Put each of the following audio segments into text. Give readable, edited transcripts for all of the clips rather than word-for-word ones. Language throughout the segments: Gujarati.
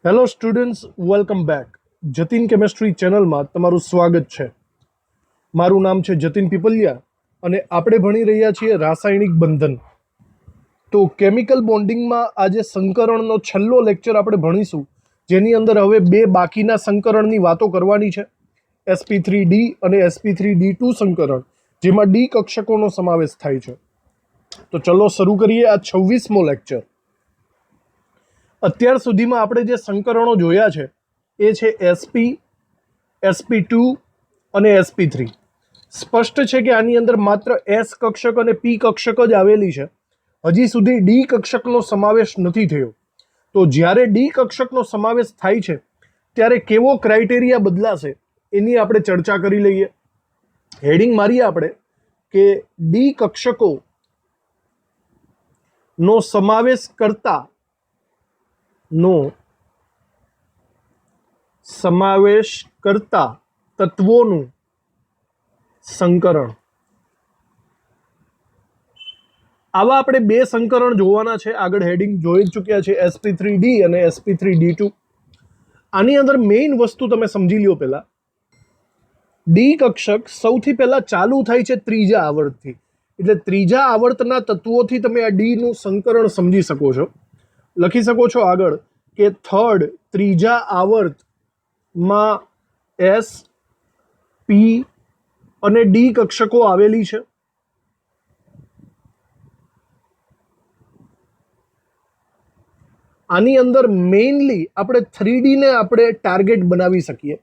Hello students, welcome back. Jatin chemistry ચેનલમાં તમારું સ્વાગત છે. મારું નામ છે જતીન પીપલિયા અને આપણે ભણી રહ્યા છીએ રાસાયણિક બંધન. તો કેમિકલ બોન્ડિંગમાં આજે સંકરણનો છેલ્લો લેક્ચર આપણે ભણીશું, જેની અંદર હવે બે બાકીના સંકરણની વાતો કરવાની છે, sp3d અને sp3d2 સંકરણ, જેમાં ડી કક્ષકોનો સમાવેશ થાય છે. તો ચલો શરૂ કરીએ આ 26મો લેક્ચર. અત્યાર સુધીમાં આપણે જે સંકરણો જોયા છે એ છે sp, sp2 અને sp3. સ્પષ્ટ છે કે આની અંદર માત્ર s કક્ષક અને p કક્ષક જ આવેલી છે. હજી સુધી ડી કક્ષકનો સમાવેશ નથી થયો. તો જ્યારે ડી કક્ષકનો સમાવેશ થાય છે ત્યારે કેવો ક્રાઇટેરિયા બદલાશે એની આપણે ચર્ચા કરી લઈએ. હેડિંગ મારીએ આપણે કે ડી કક્ષકો નો સમાવેશ કરતા તત્વોનું સંકરણ. આવા આપણે બે સંકરણ જોવાના છે. આગળ હેડિંગ જોઈ ચૂક્યા છે, sp3d અને sp3d2. આની અંદર મેઇન વસ્તુ તમે સમજી લ્યો. પહેલા ડી કક્ષક સૌથી પહેલા ચાલુ થાય છે ત્રીજા આવર્તથી, એટલે ત્રીજા આવર્તના તત્વોથી તમે આ ડી નું સંકરણ સમજી શકો છો. લખી શકો છો આગળ કે ત્રીજા આવર્તમાં s, p અને ડી કક્ષકો આવેલી છે. આની અંદર મેઇનલી આપણે 3D ને આપણે ટાર્ગેટ બનાવી શકીએ.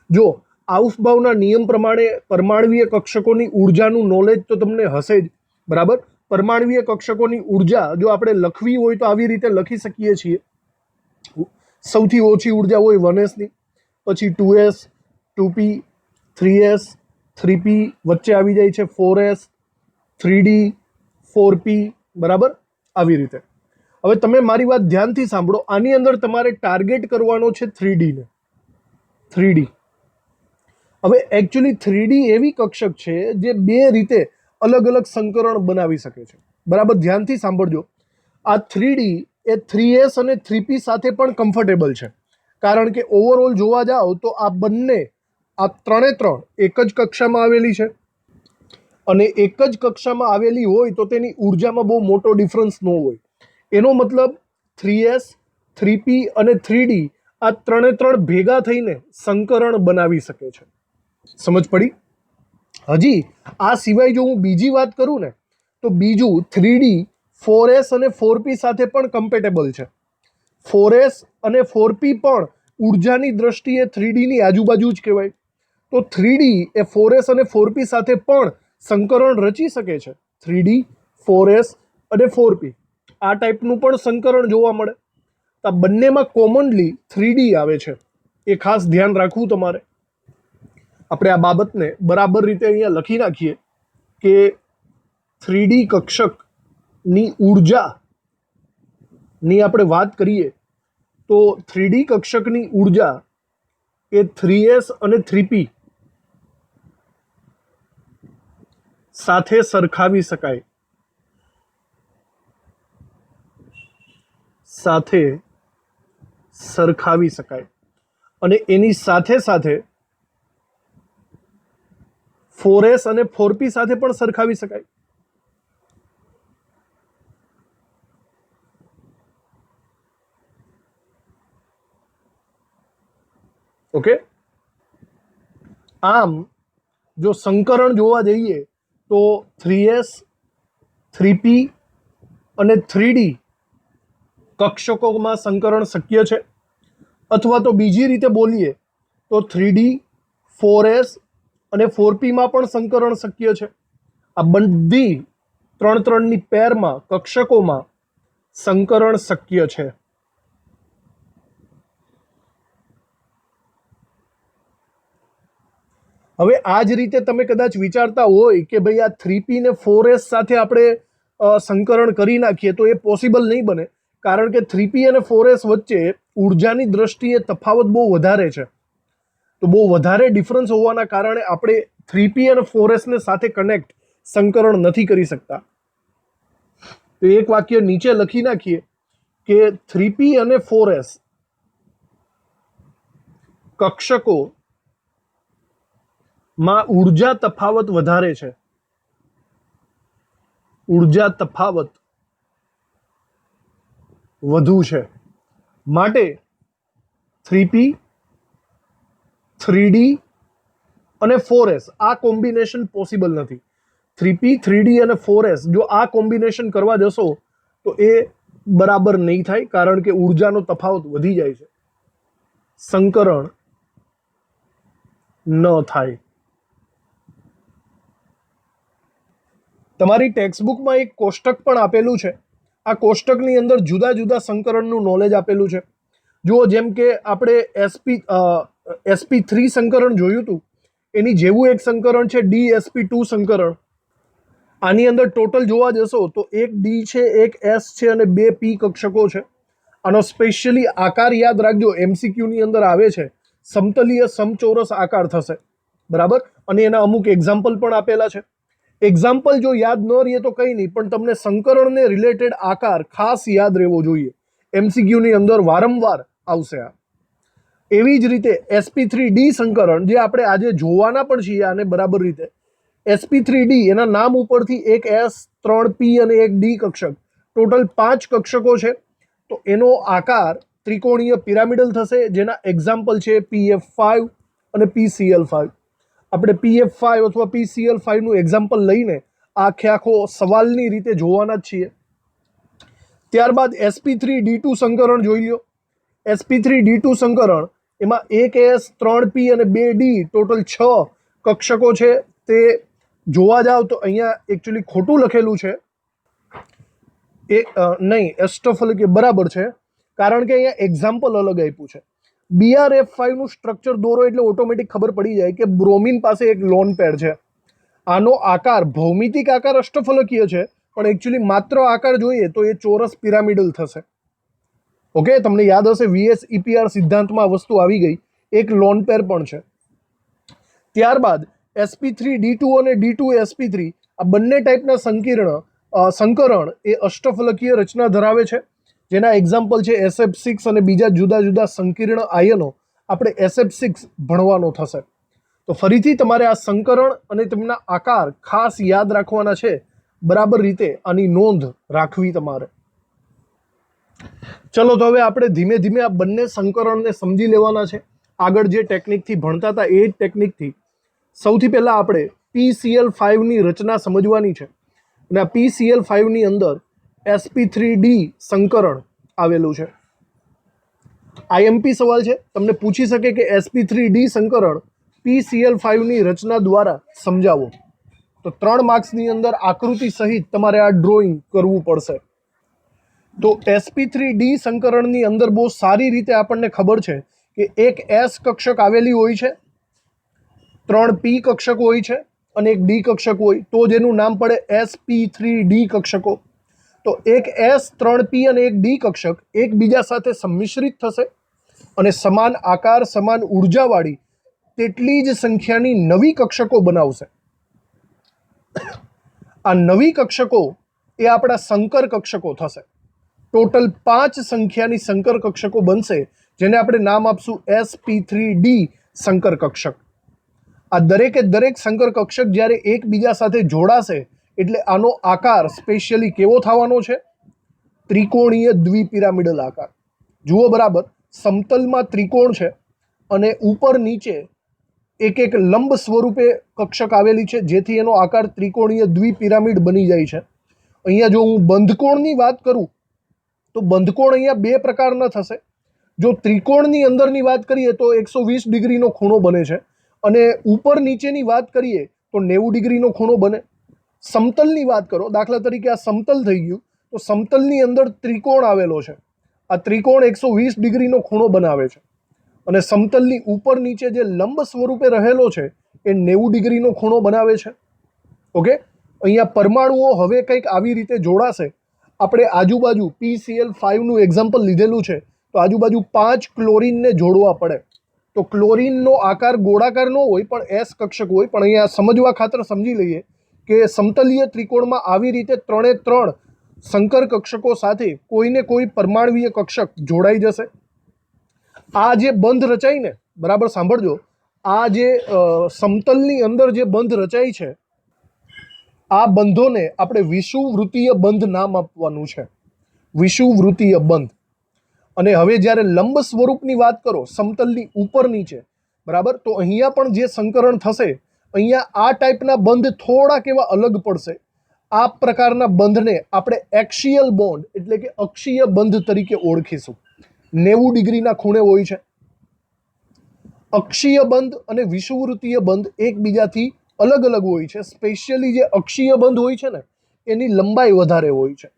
જો આઉફબાઉના નિયમ પ્રમાણે પરમાણ્વીય કક્ષકોની ઉર્જાનું નોલેજ તો તમને હશે જ, બરાબર. પરમાણ્વીય કક્ષકોની ઉર્જા જો આપણે લખવી હોય તો આવી રીતે લખી શકીએ છીએ. સૌથી ઓછી ઉર્જા હોય 1s ની, પછી 2s, 2p, 3s, 3p, વચ્ચે આવી જાય છે 4s, 3d, 4p, બરાબર. આવી રીતે. હવે તમે મારી વાત ધ્યાનથી સાંભળો. આની અંદર તમારે ટાર્ગેટ કરવાનો છે 3D ને. 3D હવે એકચ્યુઅલી 3D એવી કક્ષક છે જે બે રીતે અલગ અલગ સંકરણ બનાવી શકે છે, બરાબર. ધ્યાનથી સાંભળજો. આ 3D એ 3s અને 3p સાથે પણ કમ્ફર્ટેબલ છે, કારણ કે ઓવરઓલ જોવા જાઓ તો આ ત્રણે ત્રણ એક જ કક્ષામાં આવેલી છે, અને એક જ કક્ષામાં આવેલી હોય તો તેની ઉર્જામાં બહુ મોટો ડિફરન્સ ન હોય. એનો મતલબ 3s, 3p અને 3d આ ત્રણે ત્રણ ભેગા થઈને સંકરણ બનાવી શકે છે. સમજ પડી? હજી આ સિવાય જો હું બીજી વાત કરું ને તો બીજું 3d 4s અને 4p સાથે પણ કમ્પેટેબલ છે. 4s અને 4p પણ ઉર્જાની દ્રષ્ટિએ 3d ની આજુબાજુ જ કહેવાય. તો 3d એ 4s અને 4p સાથે પણ સંકરણ રચી શકે છે. 3d, 4s અને 4p આ ટાઈપનું પણ સંકરણ જોવા મળે. આ બંનેમાં કોમનલી 3d આવે છે, એ ખાસ ધ્યાન રાખવું તમારે. આપણે આ બાબતને બરાબર રીતે અહીંયા લખી નાખીએ કે 3D કક્ષકની ઉર્જાની આપણે વાત કરીએ તો 3D કક્ષકની ઉર્જા એ 3s અને 3p સાથે સરખાવી શકાય. અને એની સાથે સાથે 4s અને 4p સાથે પણ સરખાવી શકાય. ઓકે. આમ જો સંકરણ જોવા જઈએ તો 3s, 3p અને 3d કક્ષકોમાં સંકરણ શક્ય છે, અથવા તો બીજી રીતે બોલીએ તો 3d, 4s અને 4p માં પણ સંકરણ શક્ય છે. આ બધી ત્રણની પેરમાં કક્ષકોમાં સંકરણ શક્ય છે. હવે આ જ રીતે તમે કદાચ વિચારતા હોય કે ભાઈ આ 3p ને 4s સાથે આપણે સંકરણ કરી નાખીએ, તો એ પોસિબલ નહીં બને, કારણ કે 3p અને 4s વચ્ચે ઉર્જાની દ્રષ્ટિએ તફાવત બહુ વધારે છે. તો બહુ વધારે ડિફરન્સ હોવાના કારણે આપણે 3p અને 4s ને સાથે કનેક્ટ સંકરણ નથી કરી શકતા. તો એક વાક્ય નીચે લખી નાખીએ કે 3p અને 4s કક્ષકોમાં ઉર્જા તફાવત વધારે છે, ઉર્જા તફાવત વધુ છે, માટે 3p 3d અને 4s આ કોમ્બિનેશન પોસિબલ નથી. 3p 3d અને 4s જો આ કોમ્બિનેશન કરવા જશો તો એ બરાબર નહીં થાય, કારણ કે ઉર્જાનો તફાવત વધી જાય છે, સંકરણ ન થાય. તમારી ટેક્સ્ટબુકમાં એક કોષ્ટક પણ આપેલું છે. આ કોષ્ટકની અંદર જુદા જુદા સંકરણનું નોલેજ આપેલું છે. જુઓ, જેમ કે આપણે sp3 સંકરણ જોયું હતું, એની જેવું એક સંકરણ છે dsp2 સંકરણ. આની અંદર ટોટલ જોવા જશો તો એક ડી છે, એક એસ છે અને 2 પી કક્ષકો છે. આનો સ્પેશિયલી આકાર યાદ રાખજો, એમસીક્યુની અંદર આવે છે, સમતલીય સમચોરસ આકાર થશે, બરાબર. અને એના અમુક એક્ઝામ્પલ પણ આપેલા છે. એક્ઝામ્પલ જો યાદ ન રહે તો કંઈ નહીં, પણ તમને સંકરણને રિલેટેડ આકાર ખાસ યાદ રહેવો જોઈએ. એમસીક્યુની અંદર વારંવાર આવશે આ. એવી જ રીતે sp3d સંકરણ જે આપણે આજે જોવાના પણ છીએ આને બરાબર રીતે. sp3d એના નામ ઉપરથી એક s 3p અને એક d કક્ષક, ટોટલ 5 કક્ષકો છે. તો એનો આકાર ત્રિકોણીય પિરામિડલ થશે, જેના એક્ઝામ્પલ છે pf5 અને pcl5. આપણે pf5 અથવા pcl5 નું એક્ઝામ્પલ લઈને આખો સવાલની રીતે જોવાના જ છીએ. ત્યારબાદ sp3d2 સંકરણ જોઈ લો. sp3d2 સંકરણ એમાં એક s 3p અને 2d ટોટલ 6 કક્ષકો છે. તે જોવા જાવ તો અહીંયા એકચ્યુઅલી ખોટું લખેલું છે, એ નહીં, એસ્ટોફલિક બરાબર છે, કારણ કે અહીંયા એક્ઝામ્પલ અલગ આપ્યું છે. brf5 નું સ્ટ્રક્ચર દોરો એટલે ઓટોમેટિક ખબર પડી જાય કે બ્રોમિન પાસે એક લોન પેર છે. આનો આકાર ભૌમિતિક આકાર અષ્ટફલકીય છે, પણ એકચ્યુઅલી માત્ર આકાર જોઈએ તો એ ચોરસ પિરામિડલ થશે. ઓકે, તમને યાદ હશે VSEPR સિદ્ધાંતમાં આ વસ્તુ આવી ગઈ. એક લોન પેર પણ છે. ત્યારબાદ sp3d2 અને d2sp3 આ બંને ટાઈપના સંકરણ એ અષ્ટફલકીય રચના ધરાવે છે, જેના એક્ઝામ્પલ છે sf6 અને બીજા જુદા જુદા સંકીર્ણ આયનો આપણે sf6 ભણવાનો થશે. તો ફરીથી તમારે આ સંકરણ અને તેમના આકાર ખાસ યાદ રાખવાના છે, બરાબર રીતે આની નોંધ રાખવી તમારે. ચલો, તો હવે આપણે ધીમે ધીમે આ બંને સંકરણને સમજી લેવાના છે. આગળ જે ટેકનિકથી ભણતા હતા એ જ ટેકનિકથી સૌથી પહેલાં આપણે PCl5 ની રચના સમજવાની છે. અને આ PCl5 ની અંદર sp3d સંકરણ આવેલું છે. IMP સવાલ છે, તમને પૂછી શકે કે sp3d સંકરણ PCl5 ની રચના દ્વારા સમજાવો. તો 3 માર્ક્સની અંદર આકૃતિ સહિત તમારે આ ડ્રોઈંગ કરવું પડશે. તો sp3d સંકરણની અંદર બહુ સારી રીતે આપણને ખબર છે કે એક s કક્ષક આવેલી હોય છે, 3 p કક્ષક હોય છે અને એક d કક્ષક હોય, તો જેનું નામ પડે sp3d કક્ષકો. તો એક s 3p અને એક d કક્ષક એકબીજા સાથે સંમિશ્રિત થશે અને સમાન આકાર, સમાન ઉર્જાવાળી તેટલી જ સંખ્યાની નવી કક્ષકો બનાવશે. આ નવી કક્ષકો એ આપણા સંકર કક્ષકો થશે. ટોટલ 5 સંખ્યાની સંકર કક્ષકો બનશે, જેને આપણે નામ આપશું sp3d સંકર કક્ષક. આ દરેકે દરેક સંકર કક્ષક જ્યારે એકબીજા સાથે જોડાશે એટલે આનો આકાર સ્પેશિયલી કેવો થવાનો છે? ત્રિકોણીય દ્વિપિરામિડલ આકાર. જુઓ બરાબર, સમતલમાં ત્રિકોણ છે અને ઉપર નીચે એક એક લંબ સ્વરૂપે કક્ષક આવેલી છે, જેથી એનો આકાર ત્રિકોણીય દ્વિપિરામિડ બની જાય છે. અહીંયા જો હું બંધકોણની વાત કરું તો બંધકોણ અહીંયા 2 પ્રકારના થશે. જો ત્રિકોણની અંદરની વાત કરીએ તો 120 ડિગ્રીનો ખૂણો બને છે, અને ઉપર નીચેની વાત કરીએ તો 90 ડિગ્રીનો ખૂણો બને. સમતલની વાત કરો, દાખલા તરીકે આ સમતલ થઈ ગયું, તો સમતલની અંદર ત્રિકોણ આવેલો છે. આ ત્રિકોણ 120 ડિગ્રીનો ખૂણો બનાવે છે, અને સમતલની ઉપર નીચે જે લંબ સ્વરૂપે રહેલો છે એ 90 ડિગ્રીનો ખૂણો બનાવે છે. ઓકે, અહીંયા પરમાણુઓ હવે કંઈક આવી રીતે જોડાશે. આપણે આજુબાજુ PCl5 નું એક્ઝામ્પલ લીધેલું છે, તો આજુબાજુ 5 ક્લોરીનને જોડવા પડે. તો ક્લોરીનનો આકાર ગોળાકાર ન હોય પણ S કક્ષક હોય, પણ અહીંયા સમજવા ખાતર સમજી લઈએ કે સમતલીય ત્રિકોણમાં આવી રીતે 3 સંકર કક્ષકો સાથે કોઈને કોઈ પરમાણવીય કક્ષક જોડાઈ જશે. આ જે બંધ રચાય ને, બરાબર સાંભળજો, આ જે સમતલની અંદર જે બંધ રચાય છે, આ બંધોને આપણે વિષુવવૃત્તીય બંધ નામ આપવાનું છે, વિષુવવૃત્તીય બંધ. અને હવે જ્યારે લંબ સ્વરૂપની વાત કરો, સમતલની ઉપર નીચે, બરાબર, તો અહીંયા પણ જે સંકરણ થશે, અહીંયા આ ટાઈપના બંધ થોડાક એવા અલગ પડશે. આ પ્રકારના બંધને આપણે એક્સિયલ બોન્ડ એટલે કે અક્ષીય બંધ તરીકે ઓળખીશું. 90 ડિગ્રીના ખૂણે હોય છે. અક્ષીય બંધ અને વિષુવવૃત્તીય બંધ એકબીજાથી અલગ અલગ હોય છે. સ્પેશિયલી જે અક્ષીય બંધ હોય છે ને, એની લંબાઈ વધારે હોય છે.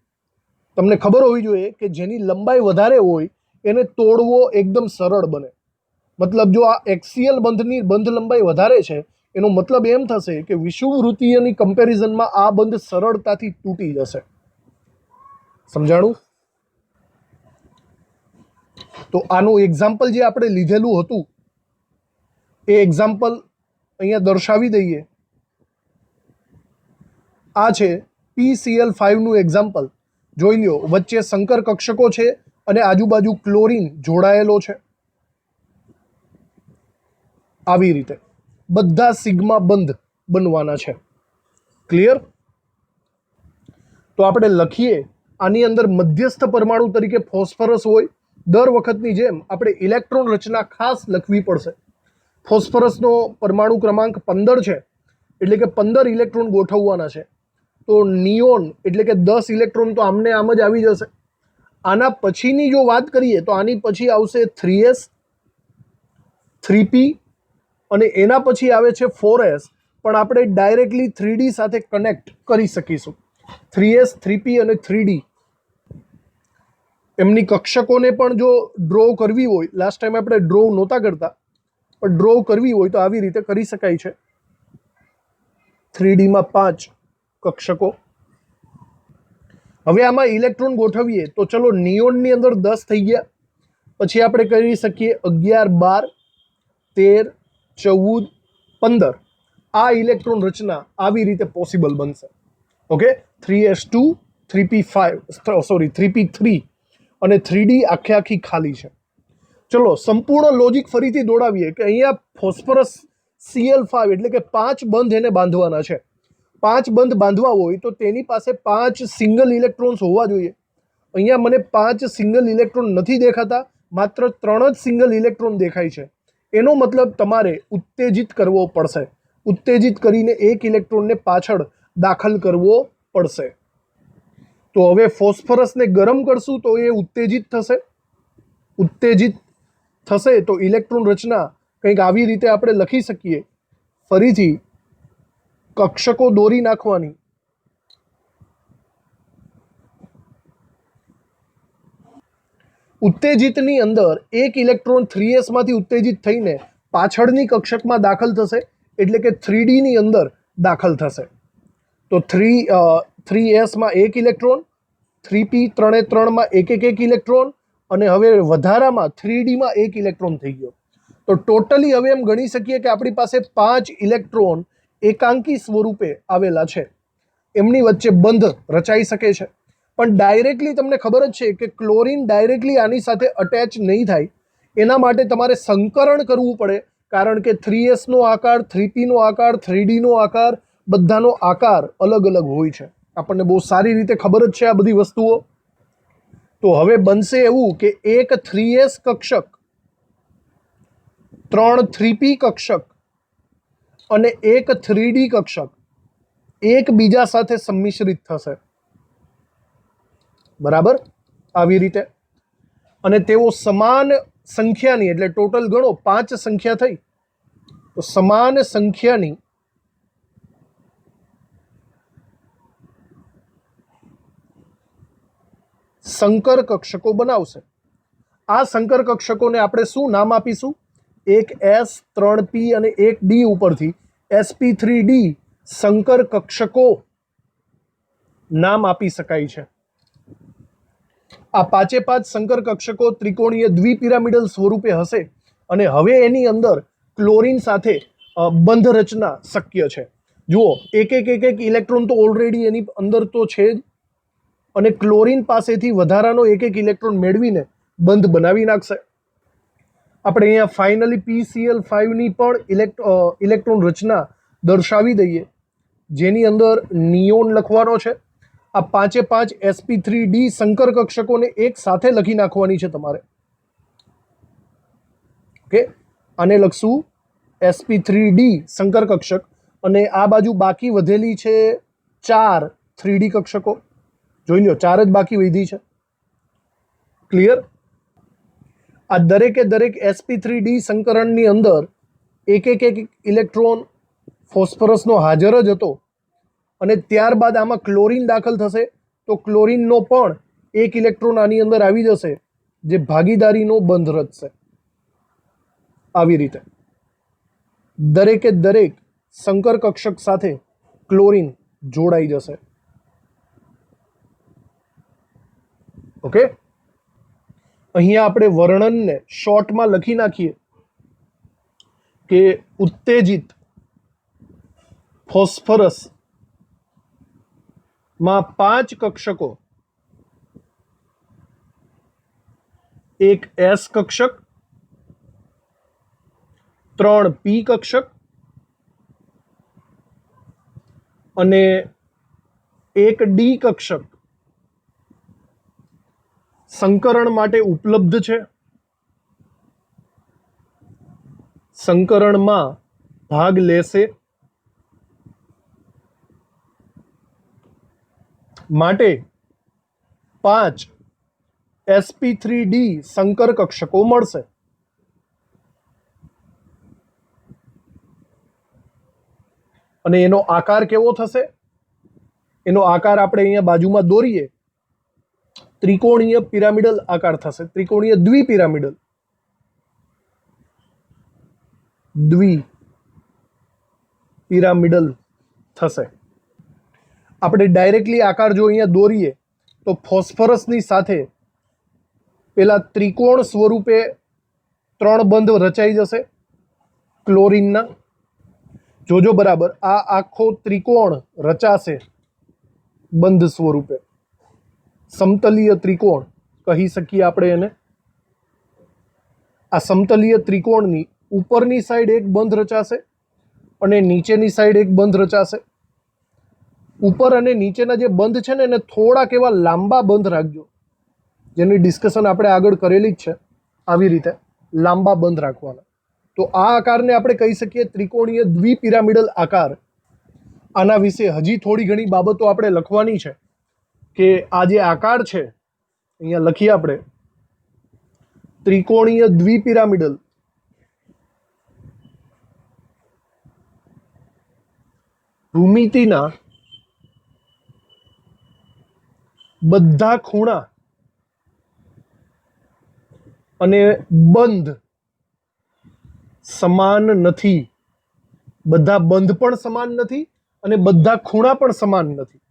તમને ખબર હોવી જોઈએ કે જેની લંબાઈ વધારે હોય એને તોડવો એકદમ સરળ બને. મતલબ જો આ એક્સિયલ બંધની બંધ લંબાઈ વધારે છે, એનો મતલબ એમ થશે કે વિષુવવૃત્તીયની કમ્પેરિઝનમાં આ બંધ સરળતાથી તૂટી જશે. સમજાણું? તો આનું એક્ઝામ્પલ જે આપણે લીધેલું હતું એ એક્ઝામ્પલ અહીંયા દર્શાવી દઈએ. આ છે PCl5 નું એક્ઝામ્પલ. જોઈ લ્યો, વચ્ચે સંકર કક્ષકો છે અને આજુબાજુ ક્લોરીન જોડાયેલો છે. આવી રીતે બધા સિગ્મા બંધ બનવાના છે. ક્લિયર? તો આપણે લખીએ, આની અંદર મધ્યસ્થ પરમાણુ તરીકે ફોસ્ફરસ હોય. દર વખતની જેમ આપણે ઇલેક્ટ્રોન રચના ખાસ લખવી પડશે. ફોસ્ફરસનો પરમાણુ ક્રમાંક 15 છે, એટલે કે 15 ઇલેક્ટ્રોન ગોઠવવાના છે. તો નિયોન એટલે કે 10 ઇલેક્ટ્રોન તો આમને આમ જ આવી જશે. આના પછીની જો વાત કરીએ તો આની પછી આવશે 3s, 3p અને એના પછી આવે છે 4s. પણ આપણે ડાયરેક્ટલી 3d સાથે કનેક્ટ કરી શકીશું. 3s, 3p અને 3d એમની કક્ષકોને પણ જો ડ્રો કરવી હોય, લાસ્ટ ટાઈમ આપણે ડ્રો નહોતા કરતા, પણ ડ્રો કરવી હોય તો આવી રીતે કરી શકાય છે. 3d માં 5 કક્ષકો. હવે આમાં ઇલેક્ટ્રોન ગોઠવીએ તો ચલો, નિયોનની અંદર 10 થઈ ગયા. પછી આપણે કરી શકીએ 11, 12, 13, 14, 15. આ ઇલેક્ટ્રોન રચના આવી રીતે પોસિબલ બનશે. ઓકે, 3s2, 3p3 અને 3d આખી ખાલી છે. ચલો સંપૂર્ણ લોજિક ફરીથી દોડાવીએ કે અહીંયા ફોસ્ફરસ Cl5 એટલે કે 5 બંધ એને બાંધવાના છે. 5 બંધ બાંધવા હોય તો તેની પાસે 5 સિંગલ ઇલેક્ટ્રોન્સ હોવા જોઈએ. અહીંયા મને 5 સિંગલ ઇલેક્ટ્રોન નથી દેખાતા, માત્ર 3 જ સિંગલ ઇલેક્ટ્રોન દેખાય છે. એનો મતલબ તમારે ઉત્તેજિત કરવો પડશે. ઉત્તેજિત કરીને એક ઇલેક્ટ્રોનને પાછળ દાખલ કરવો પડશે. તો હવે ફોસ્ફરસને ગરમ કરશું તો એ ઉત્તેજિત થશે. ઉત્તેજિત થશે તો ઇલેક્ટ્રોન રચના કંઈક આવી રીતે આપણે લખી શકીએ. ફરીથી કક્ષકો દોરી નાખવાની. ઉત્તેજિતની અંદર એક ઇલેક્ટ્રોન 3s માંથી ઉત્તેજિત થઈને પાછળની કક્ષકમાં દાખલ થશે, એટલે કે 3d ની અંદર દાખલ થશે. તો 3s માં એક ઇલેક્ટ્રોન, 3p 3 માં એક ઇલેક્ટ્રોન અને હવે વધારામાં 3d માં એક ઇલેક્ટ્રોન થઈ ગયો. તો ટોટલી હવે એમ ગણી શકીએ કે આપણી પાસે 5 ઇલેક્ટ્રોન એકાંકી સ્વરૂપે આવેલા છે. એમની વચ્ચે બંધ રચાઈ શકે છે. પણ ડાયરેક્ટલી તમને ખબર જ છે કે ક્લોરીન ડાયરેક્ટલી આની સાથે અટેચ નહીં થાય. એના માટે તમારે સંકરણ કરવું પડે, કારણ કે 3s નો આકાર, 3p નો આકાર, 3d નો આકાર, બધાનો આકાર અલગ અલગ હોય છે. આપણને બહુ સારી રીતે ખબર જ છે આ બધી વસ્તુઓ. તો હવે બનશે એવું કે એક 3s કક્ષક, 3 3p કક્ષક અને એક 3d કક્ષક એકબીજા સાથે સંમિશ્રિત થશે. બરાબર, આવી રીતે. અને તેઓ સમાન સંખ્યાની, એટલે ટોટલ ગણો 5 સંખ્યા થઈ, તો સમાન સંખ્યાની સંકર કક્ષકો બનાવશે. આ સંકર કક્ષકોને આપણે શું નામ આપીશું? એક s, 3p અને એક d ઉપરથી sp3d સંકર કક્ષકો નામ આપી શકાય છે. આ 5 સંકર કક્ષકો ત્રિકોણીય દ્વિપિરામિડલ સ્વરૂપે હશે અને હવે એની અંદર ક્લોરીન સાથે બંધ રચના શક્ય છે. જુઓ, એક ઇલેક્ટ્રોન તો ઓલરેડી એની અંદર તો છે જ, અને ક્લોરીન પાસેથી વધારાનો એક ઇલેક્ટ્રોન મેળવીને બંધ બનાવી નાખશે. આપણે અહીંયા ફાઇનલી PCl5ની પણ ઇલેક્ટ્રોન રચના દર્શાવી દઈએ, જેની અંદર નિયોન લખવાનો છે. આ 5 sp3d સંકર કક્ષકોને એક સાથે લખી નાખવાની છે તમારે. ઓકે, આને લખશું sp3d સંકર કક્ષક, અને આ બાજુ બાકી વધેલી છે 4 3d કક્ષકો. જોઈ લો, 4 જ બાકી વધી છે. ક્લિયર? આ દરેકે દરેક sp3d સંકરણની અંદર એક ઇલેક્ટ્રોન ફોસ્ફરસનો હાજર જ હતો, અને ત્યારબાદ આમાં ક્લોરીન દાખલ થશે તો ક્લોરીનનો પણ એક ઇલેક્ટ્રોન આની અંદર આવી જશે, જે ભાગીદારીનો બંધ રચશે. આવી રીતે દરેકે દરેક સંકર કક્ષક સાથે ક્લોરીન જોડાઈ જશે. ઓકે, અહીંયા આપણે વર્ણનને શોર્ટમાં લખી નાખીએ કે ઉત્તેજિત ફોસ્ફરસ માં 5 કક્ષકો, એક S કક્ષક, 3 P કક્ષક અને એક D કક્ષક સંકરણ માટે ઉપલબ્ધ છે. સંકરણમાં ભાગ લેશે માટે 5 sp3d સંકર કક્ષકો મળશે. અને એનો આકાર કેવો થશે? એનો આકાર આપણે અહીંયા બાજુમાં દોરીએ, ત્રિકોણીય પિરામિડલ આકાર થશે. ત્રિકોણીય દ્વિપિરામિડલ થશે. આપણે ડાયરેક્ટલી આકાર જો અહીંયા દોરીએ તો ફોસ્ફરસની સાથે પેલા ત્રિકોણ સ્વરૂપે 3 બંધ રચાઈ જશે ક્લોરીનના. જોજો બરાબર, આ આખો ત્રિકોણ રચાશે બંધ સ્વરૂપે. સમતલીય ત્રિકોણ કહી શકીએ આપણે એને. આ સમતલીય ત્રિકોણની ઉપરની સાઈડ એક બંધ રચાશે અને નીચેની સાઈડ એક બંધ રચાશે. ઉપર અને નીચેના જે બંધ છે ને, એને થોડાક એવા લાંબા બંધ રાખજો, જેની ડિસ્કશન આપણે આગળ કરેલી જ છે. આવી રીતે લાંબા બંધ રાખવાના. તો આ આકારને આપણે કહી શકીએ ત્રિકોણીય દ્વિપિરામિડલ આકાર. આના વિશે હજી થોડી ઘણી બાબતો આપણે લખવાની છે કે આ જે આકાર છે, અહીંયા લખીએ આપણે, ત્રિકોણીય દ્વિપિરામિડલ ભૂમિતિના બધા ખૂણા અને બંધ સમાન નથી. બધા બંધ પણ સમાન નથી અને બધા ખૂણા પણ સમાન નથી.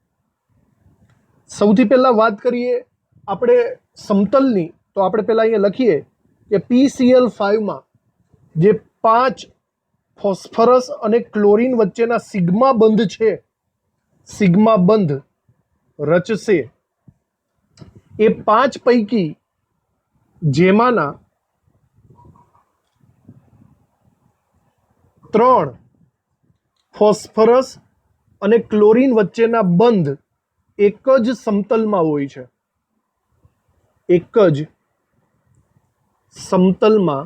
સૌથી પહેલા વાત કરીએ આપણે સમતલની, તો આપણે પહેલા અહીંયા લખીએ કે PCl5માં જે 5 ફોસ્ફરસ અને ક્લોરીન વચ્ચેના સિગ્મા બંધ છે, સિગ્મા બંધ રચશે. એ 5 પૈકી જેમાંના 3 ફોસ્ફરસ અને ક્લોરીન વચ્ચેના બંધ એક જ સમતલમાં હોય છે. એક જ સમતલમાં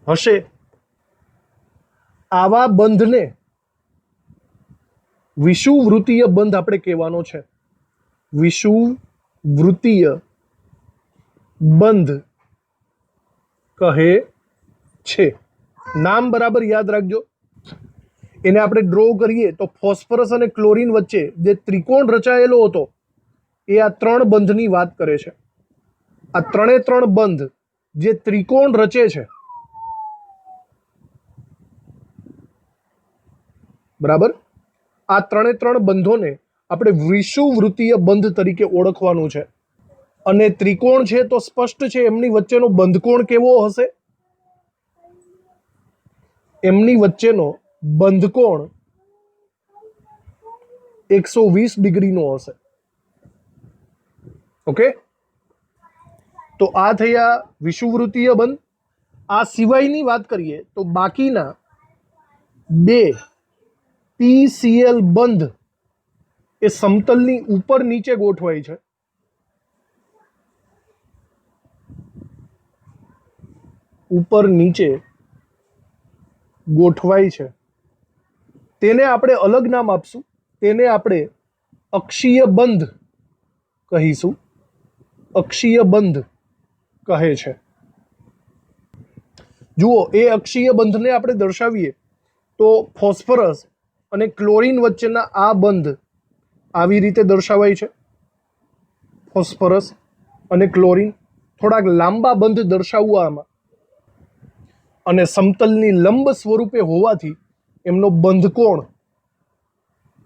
હશે. આવા બંધને વિષુવવૃત્તીય બંધ આપણે કહેવાનો છે. વિષુવવૃત્તીય બંધ કહે છે. નામ બરાબર યાદ રાખજો. એને આપણે ડ્રો કરીએ તો ફોસ્ફરસ અને ક્લોરીન વચ્ચે જે ત્રિકોણ રચાયેલો હતો એ આ 3 બંધની વાત કરે છે. આ 3 બંધ જે ત્રિકોણ રચે છે, બરાબર, આ 3 બંધોને આપણે વિષુવવૃત્તીય બંધ તરીકે ઓળખવાનું છે. અને ત્રિકોણ છે તો સ્પષ્ટ છે એમની વચ્ચેનો બંધકોણ કેવો હશે? એમની વચ્ચેનો બંધકોણ 120 ડિગ્રીનો હશે. ઓકે, તો આ થયા વિષુવવૃત્તીય બંધ. આ સિવાયની વાત કરીએ તો બાકીના બે PCl બંધ એ સમતલની ઉપર નીચે ગોઠવાય છે. ઉપર નીચે ગોઠવાય છે. તેને આપણે અલગ નામ આપશું. તેને આપણે અક્ષીય બંધ કહીશું. અક્ષીય બંધ કહે છે. જુઓ, એ અક્ષીય બંધને આપણે દર્શાવીએ તો ફોસ્ફરસ અને ક્લોરીન વચ્ચેના આ બંધ આવી રીતે દર્શાવાય છે. ફોસ્ફરસ અને ક્લોરીન થોડાક લાંબા બંધ દર્શાવવા આમાં, અને સમતલની લંબ સ્વરૂપે હોવાથી એમનો બંધ કોણ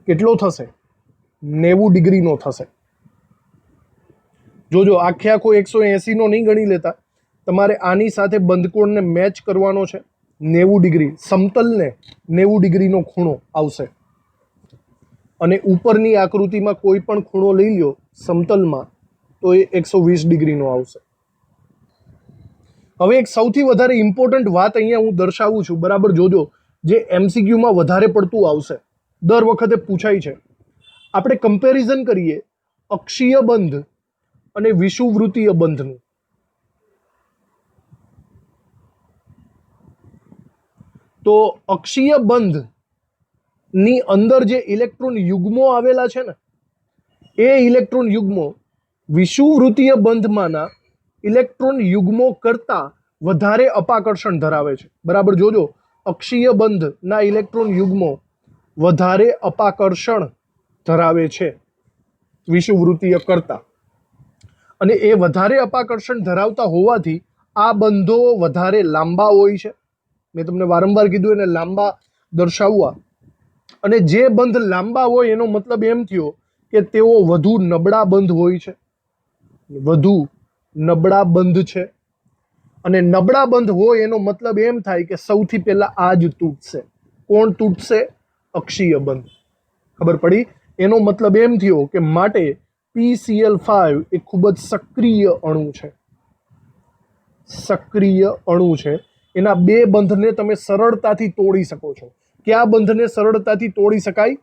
કેટલો થશે? 90 ડિગ્રીનો થશે. જોજો, આખે આખો 180 નો નહીં ગણી લેતા, તમારે આની સાથે બંધકોણને મેચ કરવાનો છે. 90 ડિગ્રી, સમતલને 90 ડિગ્રીનો ખૂણો આવશે. અને ઉપરની આકૃતિમાં કોઈ પણ ખૂણો લઈ લો સમતલમાં તો એ 120 ડિગ્રીનો આવશે. હવે એક સૌથી વધારે ઇમ્પોર્ટન્ટ વાત અહીંયા હું દર્શાવું છું, બરાબર જોજો, જે MCQમાં વધારે પડતું આવશે, દર વખતે પૂછાય છે. આપણે કમ્પેરિઝન કરીએ અક્ષીય બંધ અને વિષુવવૃત્તીય બંધનું. તો અક્ષીય બંધ ની અંદર જે ઇલેક્ટ્રોન યુગ્મો આવેલા છે ને, એ ઇલેક્ટ્રોન યુગ્મો વિષુવવૃત્તીય બંધમાંના ઇલેક્ટ્રોન યુગ્મો કરતાં વધારે અપાકર્ષણ ધરાવે છે. બરાબર જોજો, અક્ષીય બંધના ઇલેક્ટ્રોન યુગ્મો વધારે અપાકર્ષણ ધરાવે છે વિષુવવૃત્તીય કરતાં. અને એ વધારે અપાકર્ષણ ધરાવતા હોવાથી આ બંધો વધારે લાંબા હોય છે. મેં તમને વારંવાર કીધું એને લાંબા દર્શાવવા. અને જે બંધ લાંબા હોય એનો મતલબ એમ થયો કે તેઓ વધુ નબળા બંધ હોય છે. વધુ નબળા બંધ છે. અને નબળા બંધ હોય એનો મતલબ એમ થાય કે સૌથી પહેલા આ જ તૂટશે. કોણ તૂટશે? અક્ષીય બંધ. ખબર પડી? એનો મતલબ એમ થયો કે માટે PCl5 એ ખૂબ જ સક્રિય અણુ છે. સક્રિય અણુ છે. એના બે બંધને તમે સરળતાથી તોડી શકો છો. કયા બંધને સરળતાથી તોડી શકાય?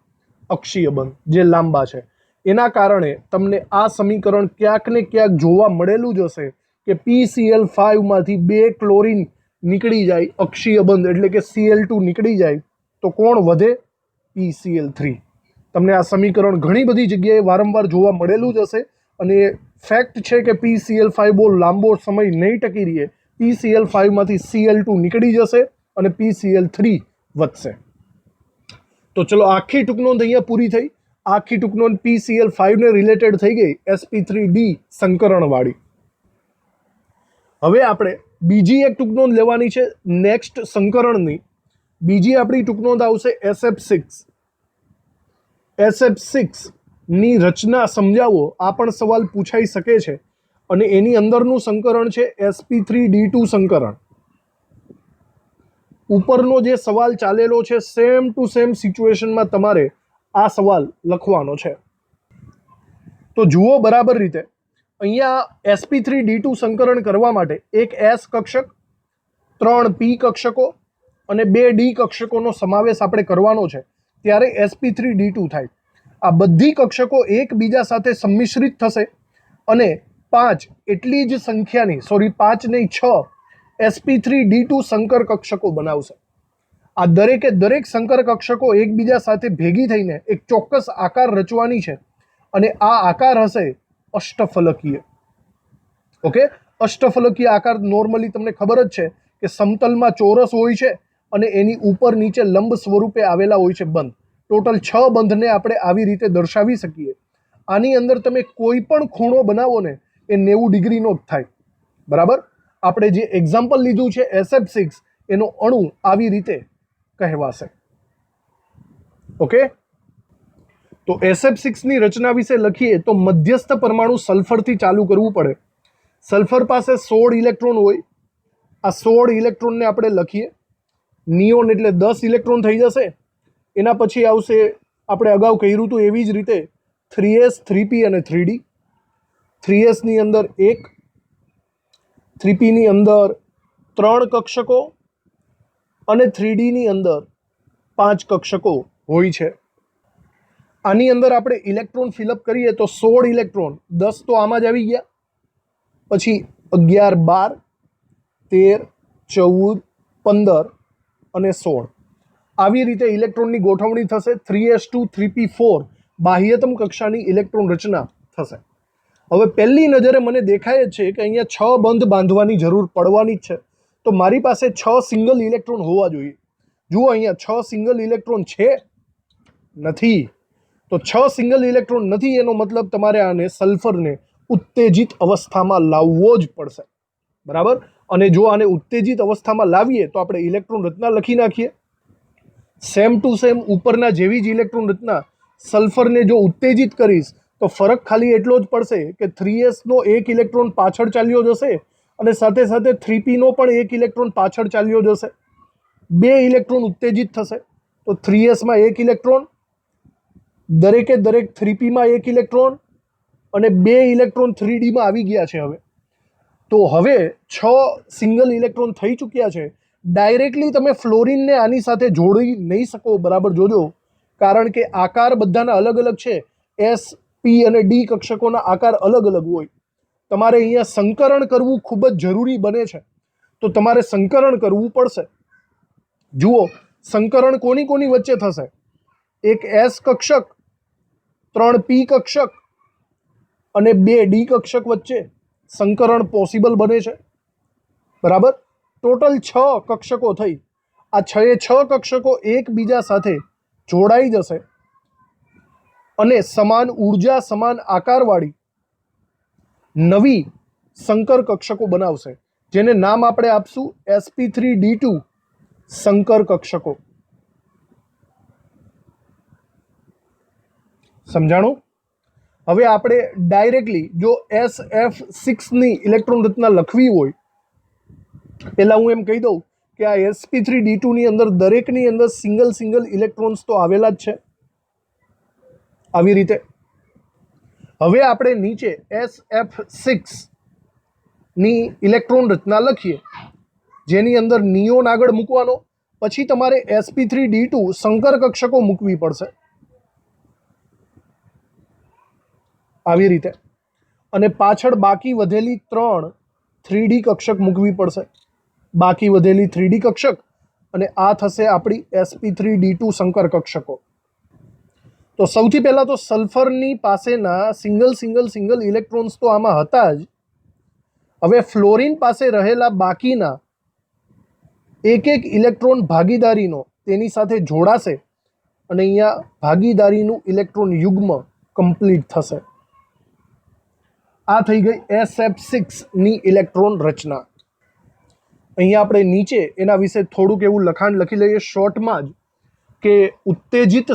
અક્ષીય બંધ, જે લાંબા છે. એના કારણે તમને આ સમીકરણ ક્યાંક ને ક્યાંક જોવા મળેલું જ હશે કે PCl5 માંથી 2 ક્લોરીન નીકળી જાય, અક્ષીય બંધ એટલે કે Cl2 નીકળી જાય, તો કોણ વધે? PCl3. તમને આ સમીકરણ ઘણી બધી જગ્યાએ વારંવાર જોવા મળેલું જ હશે. અને ફેક્ટ છે કે PCl5 બહુ લાંબો સમય નહીં ટકી રહે. PCl5 માંથી Cl2 નીકળી જશે અને PCl3 વધશે. તો ચલો, આખી ટૂંકનોંધ અહીંયા પૂરી થઈ. આખી ટૂંકનોંધ PCl5 ને રિલેટેડ થઈ ગઈ, sp3d સંકરણવાળી. હવે આપણે બીજી એક ટૂંકનોંધ લેવાની છે નેક્સ્ટ સંકરણની. બીજી આપણી ટૂંકનોંધ આવશે SF6. SF6 ની રચના સમજાવો, આ પણ સવાલ પૂછાઈ શકે છે. અને એની અંદરનું સંકરણ છે sp3d2 સંકરણ. ઉપરનો જે સવાલ ચાલેલો છે સેમ ટુ સેમ સિચ્યુએશનમાં તમારે આ સવાલ લખવાનો છે. તો જુઓ બરાબર રીતે, અહીંયા sp3d2 સંકરણ કરવા માટે એક S કક્ષક, 3 P કક્ષકો અને 2 D કક્ષકોનો સમાવેશ આપણે કરવાનો છે. ત્યારે sp3d2 થાય. આ બધી કક્ષકો એકબીજા સાથે સંમિશ્રિત થશે અને 5 એટલી જ સંખ્યાની, સોરી 5 નહીં 6 sp3d2 સંકર કક્ષકો બનાવશે. આ દરેકે દરેક સંકર કક્ષકો એકબીજા સાથે ભેગી થઈને એક ચોક્કસ આકાર રચવાની છે. અને આ આકાર હશે અષ્ટફલકીય. ઓકે, અષ્ટફલકીય આકાર નોર્મલી તમને ખબર જ છે કે સમતલમાં ચોરસ હોય છે અને એની ઉપર નીચે લંબ સ્વરૂપે આવેલા હોય છે બંધ. ટોટલ 6 બંધને આપણે આવી રીતે દર્શાવી શકીએ. આની અંદર તમે કોઈ પણ ખૂણો બનાવો ને એ 90 ડિગ્રીનો જ થાય. બરાબર? આપણે જે એક્ઝામ્પલ લીધું છે SF6, એનો અણુ આવી રીતે કહેવાશે. ઓકે, તો SF6 ની રચના વિશે લખીએ તો મધ્યસ્થ પરમાણુ સલ્ફરથી ચાલુ કરવું પડે. સલ્ફર પાસે 16 ઇલેક્ટ્રોન હોય. આ 16 ઇલેક્ટ્રોનને આપણે લખીએ. નિયોન એટલે 10 ઇલેક્ટ્રોન થઈ જશે. એના પછી આવશે, આપણે અગાઉ કહ્યું હતું એવી જ રીતે 3s 3p અને 3d. 3s ની અંદર 1, 3p ની અંદર 3 કક્ષકો અને 3D ની અંદર 5 કક્ષકો હોય છે. આની અંદર આપણે ઇલેક્ટ્રોન ફિલઅપ કરીએ તો 16 ઇલેક્ટ્રોન, 10 તો આમાં જ આવી ગયા, પછી 11, 12, 13, 14, 15 અને 16 આવી રીતે ઇલેક્ટ્રોનની ગોઠવણી થશે. 3s2 3p4 બાહ્યતમ કક્ષાની ઇલેક્ટ્રોન રચના થશે. હવે પહેલી નજરે મને દેખાય છે કે અહીંયા 6 બંધ બાંધવાની જરૂર પડવાની જ છે, તો મારી પાસે 6 સિંગલ ઇલેક્ટ્રોન હોવા જોઈએ. જુઓ અહીંયા 6 સિંગલ ઇલેક્ટ્રોન છે? નથી. તો 6 સિંગલ ઇલેક્ટ્રોન નથી એનો મતલબ તમારે આને સલ્ફરને ઉત્તેજિત અવસ્થામાં લાવવો જ પડશે. બરાબર. અને જો આને ઉત્તેજિત અવસ્થામાં લાવીએ તો આપણે ઇલેક્ટ્રોન રચના લખી નાખીએ. સેમ ટુ સેમ ઉપરના જેવી જ ઇલેક્ટ્રોન રચના. સલ્ફરને જો ઉત્તેજિત કરીશ તો ફરક ખાલી એટલો જ પડશે કે 3s નો એક ઇલેક્ટ્રોન પાછળ ચાલ્યો જશે અને સાથે સાથે 3p નો પણ એક ઇલેક્ટ્રોન પાછળ ચાલ્યો જશે. 2 ઇલેક્ટ્રોન ઉત્તેજિત થશે. તો 3s માં એક ઇલેક્ટ્રોન, દરેકે દરેક 3p માં એક ઇલેક્ટ્રોન અને 2 ઇલેક્ટ્રોન 3d માં આવી ગયા છે. હવે તો હવે 6 સિંગલ ઇલેક્ટ્રોન થઈ ચૂક્યા છે. ડાયરેક્ટલી તમે ફ્લોરિનને આની સાથે જોડી નહીં શકો. બરાબર જોજો, કારણ કે આકાર બધાના અલગ અલગ છે. એસ, પી અને ડી કક્ષકોના આકાર અલગ અલગ હોય. તમારે અહીંયા સંકરણ કરવું ખૂબ જ જરૂરી બને છે, તો તમારે સંકરણ કરવું પડશે. જુઓ, સંકરણ કોની કોની વચ્ચે થશે? એક એસ કક્ષક, 3 પી કક્ષક અને 2 ડી કક્ષક વચ્ચે સંકરણ પોસિબલ બને છે. બરાબર. ટોટલ 6 કક્ષકો થઈ. આ 6 કક્ષકો એકબીજા સાથે જોડાઈ જશે અને સમાન ઉર્જા, સમાન આકારવાળી નવી સંકર કક્ષકો બનાવશે, જેને નામ આપણે આપશું sp3d2 સંકર કક્ષકો. સમજાણું? હવે આપણે ડાયરેક્ટલી જો SF6 ની ઇલેક્ટ્રોન રચના લખવી હોય, પહેલા હું એમ કહી દઉં કે આ sp3d2 ની અંદર દરેકની અંદર સિંગલ સિંગલ ઇલેક્ટ્રોન્સ તો આવેલા જ છે આવી રીતે. હવે આપણે નીચે SF6 ની ઇલેક્ટ્રોન રચના લખીએ, જેની અંદર નિયોન આગળ મૂકવાનો, પછી તમારે sp3d2 સંકર કક્ષકો મૂકવી પડશે આવી રીતે, અને પાછળ બાકી વધેલી 3 3D કક્ષક મૂકવી પડશે. બાકી વધેલી 3D કક્ષક, અને આ થશે આપણી sp3d2 સંકર કક્ષકો. તો સૌથી પહેલા તો સલ્ફરની પાસેના સિંગલ ઇલેક્ટ્રોન્સ તો આમાં હતા જ. હવે ફ્લોરિન પાસે રહેલા બાકીના એક ઇલેક્ટ્રોન ભાગીદારીનો તેની સાથે જોડાશે અને અહીંયા ભાગીદારીનું ઇલેક્ટ્રોન યુગ્મ કમ્પ્લીટ થશે. આ થઈ ગઈ SF6 ની ઇલેક્ટ્રોન રચના. અહીંયા આપણે નીચે એના વિશે થોડુંક એવું લખાણ લખી લઈએ શોર્ટમાં જ, કે ઉત્તેજિત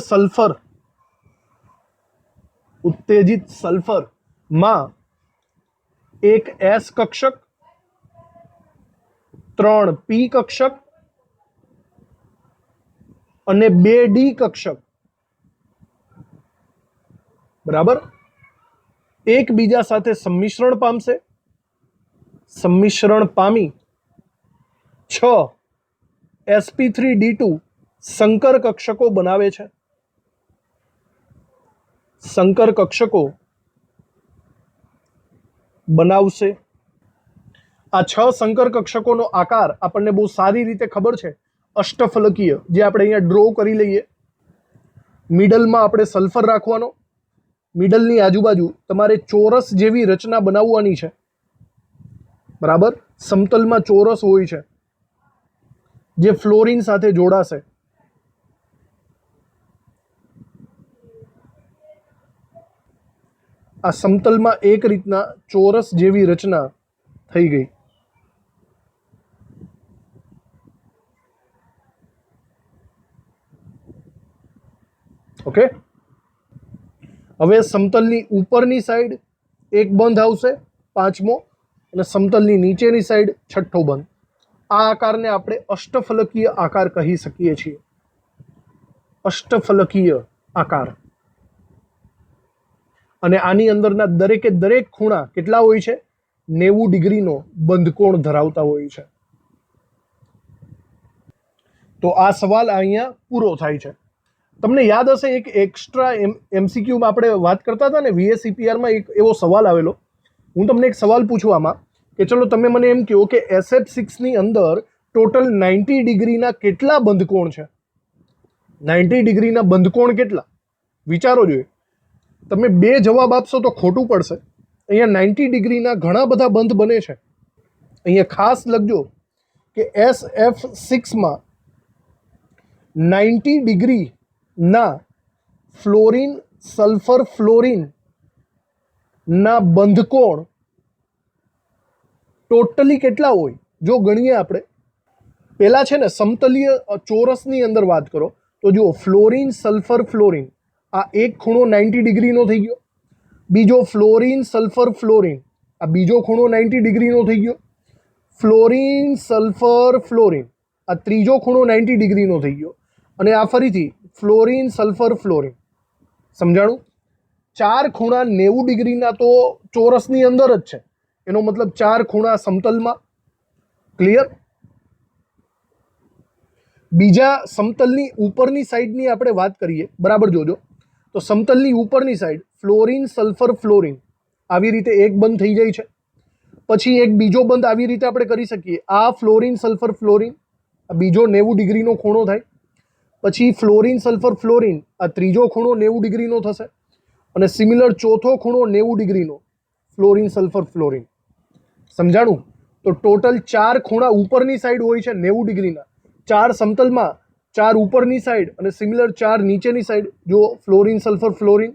સલ્ફરમાં એક S કક્ષક, 3 P કક્ષક અને 2 D કક્ષક બરાબર એકબીજા સાથે સંમિશ્રણ પામશે. સંમિશ્રણ પામી 6 sp3d2 સંકર કક્ષકો બનાવે છે. સંકર કક્ષકો બનાવશે. આ 6 સંકર કક્ષકોનો આકાર આપણને બહુ સારી રીતે ખબર છે, અષ્ટફલકીય, જે આપણે અહીંયા ડ્રો કરી લઈએ. મિડલમાં આપણે સલ્ફર રાખવાનો. મિડલની આજુબાજુ તમારે ચોરસ જેવી રચના બનાવવાની છે. બરાબર. સમતલમાં ચોરસ હોય છે જે ફ્લોરિન સાથે જોડાશે. આ સમતલમાં એક રીતના ચોરસ જેવી રચના થઈ ગઈ. ઓકે. હવે સમતલની ઉપરની સાઈડ એક બંધ આવશે, 5મો, અને સમતલની નીચેની સાઈડ 6ઠ્ઠો બંધ. આ આકારને આપણે અષ્ટફલકીય આકાર કહી શકીએ છીએ. અષ્ટફલકીય આકાર. અને આની અંદરના દરેકે દરેક ખૂણા કેટલા હોય છે? 90 ડિગ્રીનો બંધકોણ ધરાવતા હોય છે. તો આ સવાલ અહીંયા પૂરો થાય છે. તમને યાદ હશે એક એક્સ્ટ્રા એમસીક્યુમાં આપણે વાત કરતા હતા ને, VSEPRમાં એક એવો સવાલ આવેલો. હું તમને એક સવાલ પૂછું આમાં કે ચલો તમે મને એમ કહો કે SF6ની અંદર ટોટલ 90 ડિગ્રીના કેટલા બંધકોણ છે? 90 ડિગ્રીના બંધકોણ કેટલા? વિચારો જોઈએ. તમે બે જવાબ આપશો તો ખોટું પડશે. અહીંયા 90 ડિગ્રીના ઘણા બધા બંધ બને છે. અહીંયા ખાસ લખજો કે SF6માં 90 ડિગ્રીના ફ્લોરિન સલ્ફર ફ્લોરિનના બંધકોણ ટોટલી કેટલા હોય? જો ગણીએ આપણે, પહેલા છે ને સમતલીય ચોરસની અંદર વાત કરો તો જુઓ, ફ્લોરિન સલ્ફર ફ્લોરિન આ એક ખૂણો 90 ડિગ્રીનો થઈ ગયો. બીજો ફ્લોરિન સલ્ફર ફ્લોરિન આ બીજો ખૂણો 90 ડિગ્રીનો થઈ ગયો. ફ્લોરિન સલ્ફર ફ્લોરિન આ ત્રીજો ખૂણો 90 ડિગ્રીનો થઈ ગયો. અને આ ફરીથી ફ્લોરિન સલ્ફર ફ્લોરિન. સમજાણું? 4 ખૂણા 90 ડિગ્રીના તો ચોરસની અંદર જ છે. એનો મતલબ 4 ખૂણા સમતલમાં. ક્લિયર? બીજા સમતલની ઉપરની સાઈડની આપણે વાત કરીએ, બરાબર જોજો. તો સમતલની ઉપરની સાઈડ ફ્લોરિન સલ્ફર ફ્લોરિન આવી રીતે એક બંધ થઈ જાય છે. પછી એક બીજો બંધ આવી રીતે આપણે કરી શકીએ. આ ફ્લોરિન સલ્ફર ફ્લોરિન આ બીજો 90 ડિગ્રીનો ખૂણો થાય. પછી ફ્લોરિન સલ્ફર ફ્લોરિન આ ત્રીજો ખૂણો 90 ડિગ્રીનો થશે. અને સિમિલર ચોથો ખૂણો 90 ડિગ્રીનો ફ્લોરિન સલ્ફર ફ્લોરિન. સમજાણું? તો ટોટલ 4 ખૂણા ઉપરની સાઈડ હોય છે 90 ડિગ્રીના, 4 સમતલમાં, 4 ઉપરની સાઈડ અને સિમિલર 4 નીચેની સાઈડ. જો ફ્લોરિન સલ્ફર ફ્લોરિન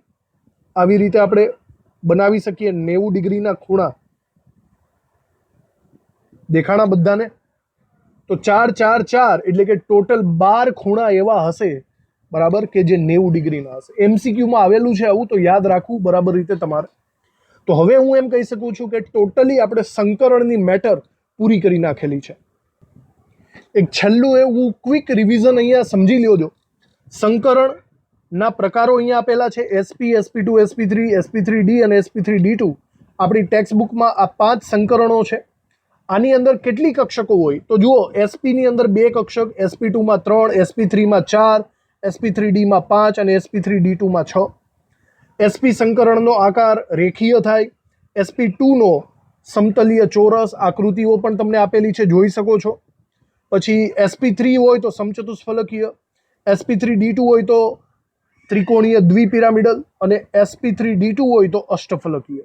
આવી રીતે આપણે બનાવી શકીએ 90 ડિગ્રીના ખૂણા. દેખાણા બધાને? તો 4 4 4 એટલે કે ટોટલ 12 ખૂણા એવા હશે, બરાબર, કે જે 90 ડિગ્રીના હશે. MCQમાં આવેલું છે આવું, તો યાદ રાખવું બરાબર રીતે તમારે. તો હવે હું એમ કહી શકું છું કે ટોટલી આપણે સંકરણની મેટર પૂરી કરી નાખેલી છે. એક છેલ્લું એવું ક્વિક રિવિઝન અહીંયા સમજી લ્યો. સંકરણના પ્રકારો અહીંયા આપેલા છે: SP, SP2, SP3, SP3D અને SP3D2. આપણી ટેક્સ્ટ બુકમાં આ 5 સંકરણો છે. આની અંદર કેટલી કક્ષકો હોય? તો જુઓ, SPની અંદર 2 કક્ષક, SP2માં 3, SP3માં 4, SP3Dમાં 5 અને SP3D2માં 6. SP સંકરણનો આકાર રેખીય થાય. SP2નો સમતલીય ચોરસ આકૃતિઓ પણ તમને આપેલી છે, જોઈ શકો છો. પછી SP3 હોય તો સમચતુષ્ફલકીય, SP3D2 હોય તો ત્રિકોણીય દ્વિપિરામિડલ અને SP3D2 હોય તો અષ્ટફલકીય.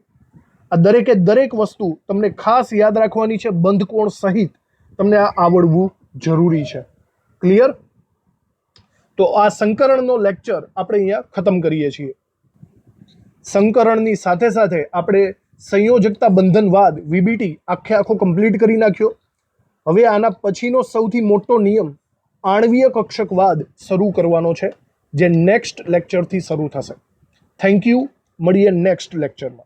આ દરેકે દરેક વસ્તુ તમને ખાસ યાદ રાખવાની છે. બંધકોણ સહિત તમને આ આવડવું જરૂરી છે. ક્લિયર? તો આ સંકરણનો લેક્ચર આપણે અહીંયા ખતમ કરીએ છીએ. સંકરણની સાથે સાથે આપણે સંયોજકતા બંધનવાદ VBT આખો કમ્પ્લીટ કરી નાખ્યો. હવે આના પછીનો સૌથી મોટો નિયમ આણ્વીય કક્ષકવાદ શરૂ કરવાનો છે, જે નેક્સ્ટ લેક્ચરથી શરૂ થશે. Thank you. મળીએ નેક્સ્ટ લેક્ચરમાં.